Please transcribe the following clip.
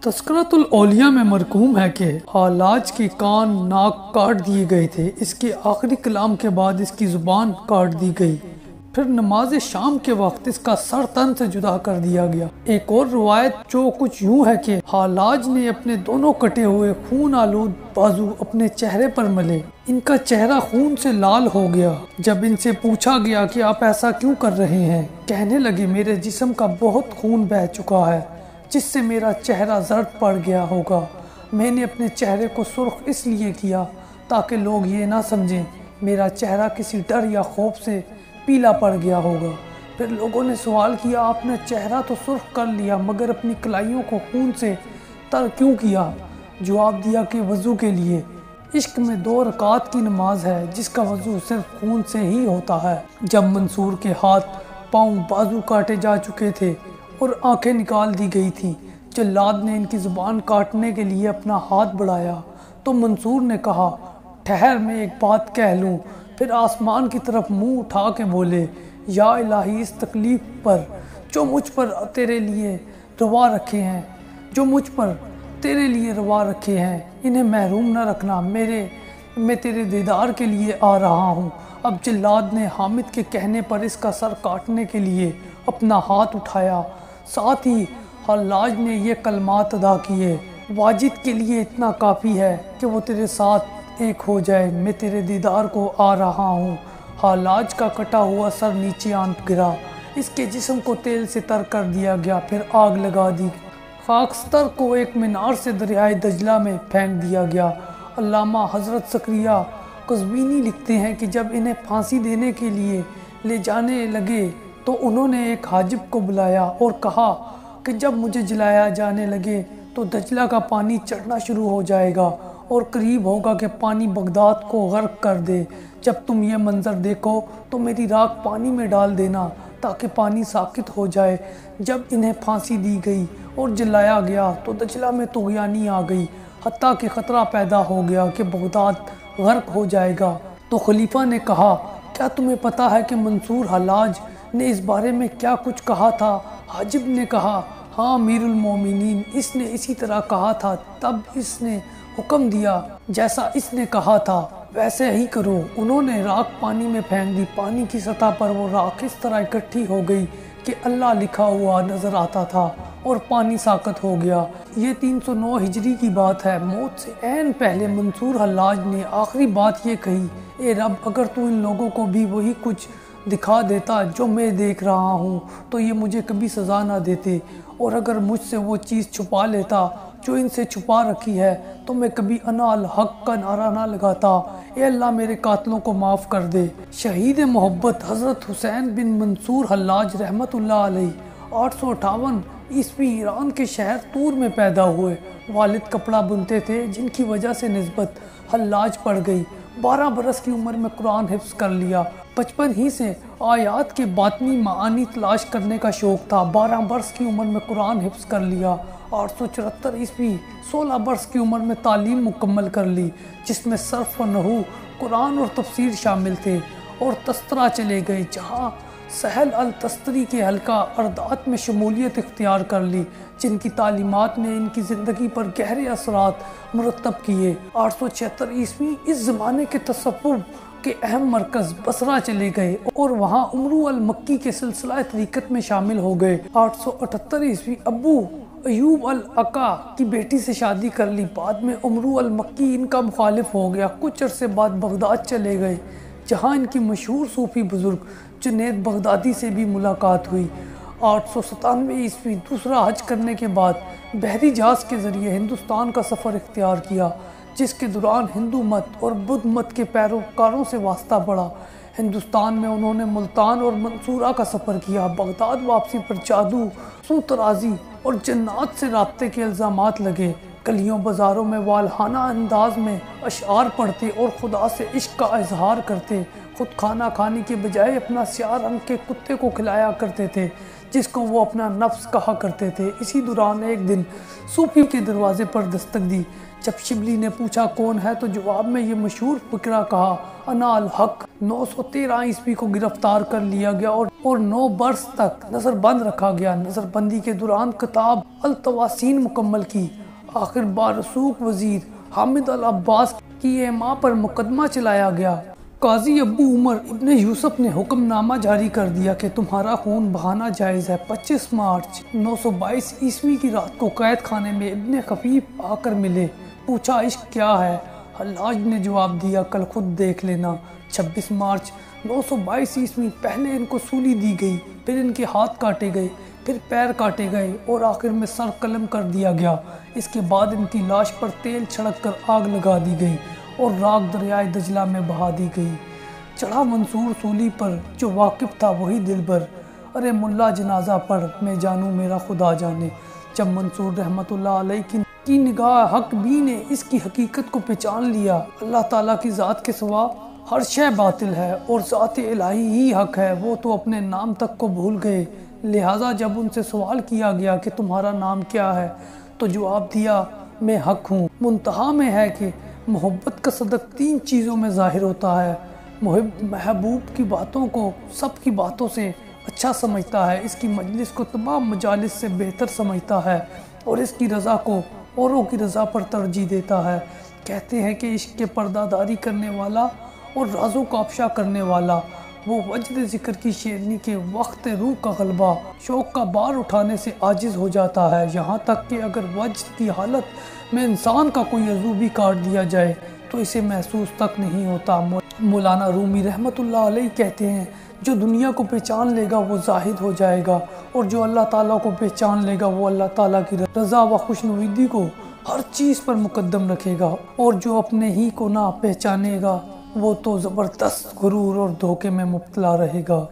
تذکرۃ الاولیاء میں مرقوم ہے کہ حلاج کے کان ناک کاٹ دیے گئے تھے۔ اس کے آخری کلام کے بعد اس کی زبان کاٹ دی گئی، پھر نماز شام کے وقت اس کا سر تن سے جدا کر دیا گیا۔ ایک اور روایت جو کچھ یوں ہے کہ حلاج نے اپنے دونوں کٹے ہوئے خون آلود بازو اپنے چہرے پر ملے، ان کا چہرہ خون سے لال ہو گیا۔ جب ان سے پوچھا گیا کہ آپ ایسا کیوں کر رہے ہیں، کہنے لگے میرے جسم کا بہت خون بہہ چکا ہے جس سے میرا چہرہ زرد پڑ گیا ہوگا۔ میں نے اپنے چہرے کو سرخ اس لیے کیا تاکہ لوگ یہ نہ سمجھیں میرا چہرہ کسی ڈر یا خوف سے پیلا پڑ گیا ہوگا۔ پھر لوگوں نے سوال کیا آپ نے چہرہ تو سرخ کر لیا مگر اپنی کلائیوں کو خون سے تر کیوں کیا؟ جواب دیا کہ وضو کے لیے۔ عشق میں 2 رکعت کی نماز ہے جس کا وضو صرف خون سے ہی ہوتا ہے۔ جب منصور کے ہاتھ پاؤں بازو کاٹے جا چکے تھے اور آنکھیں نکال دی گئی تھی، جلاد نے ان کی زبان کاٹنے کے لیے اپنا ہاتھ بڑھایا تو منصور نے کہا ٹھہر میں ایک بات کہہ لوں، پھر آسمان کی طرف منہ اٹھا کے بولے یا الہی اس تکلیف پر جو مجھ پر تیرے لیے روا رکھے ہیں انہیں محروم نہ رکھنا، میں تیرے دیدار کے لیے آ رہا ہوں۔ اب جلاد نے حامد کے کہنے پر اس کا سر کاٹنے کے لیے اپنا ہاتھ اٹھایا، ساتھ ہی حلاج نے یہ کلمات ادا کیے واجد کے لیے اتنا کافی ہے کہ وہ تیرے ساتھ ایک ہو جائے، میں تیرے دیدار کو آ رہا ہوں۔ حلاج کا کٹا ہوا سر نیچے آن گرا، اس کے جسم کو تیل سے تر کر دیا گیا، پھر آگ لگا دی۔ خاکستر کو ایک مینار سے دریائے دجلہ میں پھینک دیا گیا۔ علامہ حضرت زکریا قزوینی لکھتے ہیں کہ جب انہیں پھانسی دینے کے لیے لے جانے لگے تو انہوں نے ایک حاجب کو بلایا اور کہا کہ جب مجھے جلایا جانے لگے تو دجلہ کا پانی چڑھنا شروع ہو جائے گا اور قریب ہوگا کہ پانی بغداد کو غرق کر دے۔ جب تم یہ منظر دیکھو تو میری راکھ پانی میں ڈال دینا تاکہ پانی ساکت ہو جائے۔ جب انہیں پھانسی دی گئی اور جلایا گیا تو دجلہ میں طغیانی آ گئی، حتیٰ کہ خطرہ پیدا ہو گیا کہ بغداد غرق ہو جائے گا۔ تو خلیفہ نے کہا کیا تمہیں پتہ ہے کہ منصور حلاج نے اس بارے میں کیا کچھ کہا تھا؟ حاجب نے کہا ہاں امیر المومنین، اس نے اسی طرح کہا تھا، تب اس نے حکم دیا جیسا اس نے کہا تھا ویسے ہی کرو۔ انہوں نے راکھ پانی میں پھینک دی، پانی کی سطح پر وہ راکھ اس طرح اکٹھی ہو گئی کہ اللہ لکھا ہوا نظر آتا تھا اور پانی ساکت ہو گیا۔ یہ 309 ہجری کی بات ہے۔ موت سے عین پہلے منصور حلاج نے آخری بات یہ کہی اے رب اگر تو ان لوگوں کو بھی وہی کچھ دکھا دیتا جو میں دیکھ رہا ہوں تو یہ مجھے کبھی سزا نہ دیتے، اور اگر مجھ سے وہ چیز چھپا لیتا جو ان سے چھپا رکھی ہے تو میں کبھی انا الحق کا نعرہ نہ لگاتا۔ اے اللہ میرے قاتلوں کو معاف کر دے۔ شہید محبت حضرت حسین بن منصور حلاج رحمت اللہ علیہ 858 عیسوی ایران کے شہر طور میں پیدا ہوئے۔ والد کپڑا بنتے تھے جن کی وجہ سے نسبت حلاج پڑ گئی۔ 12 برس کی عمر میں قرآن حفظ کر لیا۔ بچپن ہی سے آیات کے باطنی معانی تلاش کرنے کا شوق تھا۔ 12 برس کی عمر میں قرآن حفظ کر لیا۔ 874 عیسوی 16 برس کی عمر میں تعلیم مکمل کر لی جس میں صرف و نحو، قرآن اور تفسیر شامل تھے، اور تسترا چلے گئے جہاں سہل التستری کے حلقہ اردات میں شمولیت اختیار کر لی جن کی تعلیمات نے ان کی زندگی پر گہرے اثرات مرتب کیے۔ 876 عیسوی اس زمانے کے تصوف کے اہم مرکز بصرہ چلے گئے اور وہاں عمرو المکی کے سلسلہ طریقت میں شامل ہو گئے۔ 878 عیسوی ابو ایوب العقا کی بیٹی سے شادی کر لی۔ بعد میں عمرو المکی ان کا مخالف ہو گیا۔ کچھ عرصے بعد بغداد چلے گئے جہاں ان کی مشہور صوفی بزرگ جنید بغدادی سے بھی ملاقات ہوئی۔ 897 عیسوی دوسرا حج کرنے کے بعد بحری جہاز کے ذریعے ہندوستان کا سفر اختیار کیا جس کے دوران ہندو مت اور بدھ مت کے پیروکاروں سے واسطہ بڑھا۔ ہندوستان میں انہوں نے ملتان اور منصورہ کا سفر کیا۔ بغداد واپسی پر جادو، سوترازی اور جنات سے رابطے کے الزامات لگے۔ گلیوں بازاروں میں والہانہ انداز میں اشعار پڑھتے اور خدا سے عشق کا اظہار کرتے۔ خود کھانا کھانے کے بجائے اپنا سیاہ رنگ کے کتے کو کھلایا کرتے تھے جس کو وہ اپنا نفس کہا کرتے تھے۔ اسی دوران ایک دن صوفی کے دروازے پر دستک دی۔ جب شبلی نے پوچھا کون ہے تو جواب میں یہ مشہور فقرہ کہا، انا الحق۔ 913 عیسوی کو گرفتار کر لیا گیا اور 9 برس تک نظر بند رکھا گیا۔ نظر بندی کے دوران کتاب التواسین مکمل کی۔ آخر بارسوخ وزیر حامد العباس کی اعماء پر مقدمہ چلایا گیا۔ قاضی ابو عمر ابن یوسف نے حکم نامہ جاری کر دیا کہ تمہارا خون بہانا جائز ہے۔ 25 مارچ 922 عیسوی کی رات کو قید خانے میں ابن خفیف آ کر ملے۔ پوچھا عشق کیا ہے؟ حلاج نے جواب دیا کل خود دیکھ لینا۔ 26 مارچ 922 عیسوی پہلے ان کو سولی دی گئی، پھر ان کے ہاتھ کاٹے گئے، پھر پیر کاٹے گئے اور آخر میں سر قلم کر دیا گیا۔ اس کے بعد ان کی لاش پر تیل چھڑک کر آگ لگا دی گئی اور راکھ دریائے دجلہ میں بہا دی گئی۔ چڑھا منصور سولی پر، جو واقف تھا وہی دلبر، ارے ملا جنازہ پڑھ میں جانوں میرا خدا جانے۔ جب منصور رحمت اللہ علیہ کی نگاہ حق بھی نے اس کی حقیقت کو پہچان لیا، اللہ تعالیٰ کی ذات کے سوا ہر شے باطل ہے اور ذات الہی ہی حق ہے، وہ تو اپنے نام تک کو بھول گئے۔ لہٰذا جب ان سے سوال کیا گیا کہ تمہارا نام کیا ہے تو جواب دیا میں حق ہوں۔ منتہا میں ہے کہ محبت کا صدق 3 چیزوں میں ظاہر ہوتا ہے۔ محب محبوب کی باتوں کو سب کی باتوں سے اچھا سمجھتا ہے، اس کی مجلس کو تمام مجالس سے بہتر سمجھتا ہے اور اس کی رضا کو اوروں کی رضا پر ترجیح دیتا ہے۔ کہتے ہیں کہ عشق کے پردہ داری کرنے والا اور رازوں کو افشا کرنے والا وہ وجد ذکر کی شیرنی کے وقت روح کا غلبہ شوق کا بار اٹھانے سے عاجز ہو جاتا ہے، یہاں تک کہ اگر وجد کی حالت میں انسان کا کوئی عضو بھی کاٹ دیا جائے تو اسے محسوس تک نہیں ہوتا۔ مولانا رومی رحمت اللہ علیہ کہتے ہیں جو دنیا کو پہچان لے گا وہ زاہد ہو جائے گا اور جو اللہ تعالیٰ کو پہچان لے گا وہ اللہ تعالیٰ کی رضا و خوشنودی کو ہر چیز پر مقدم رکھے گا، اور جو اپنے ہی کو نہ پہچانے گا وہ تو زبردست غرور اور دھوکے میں مبتلا رہے گا۔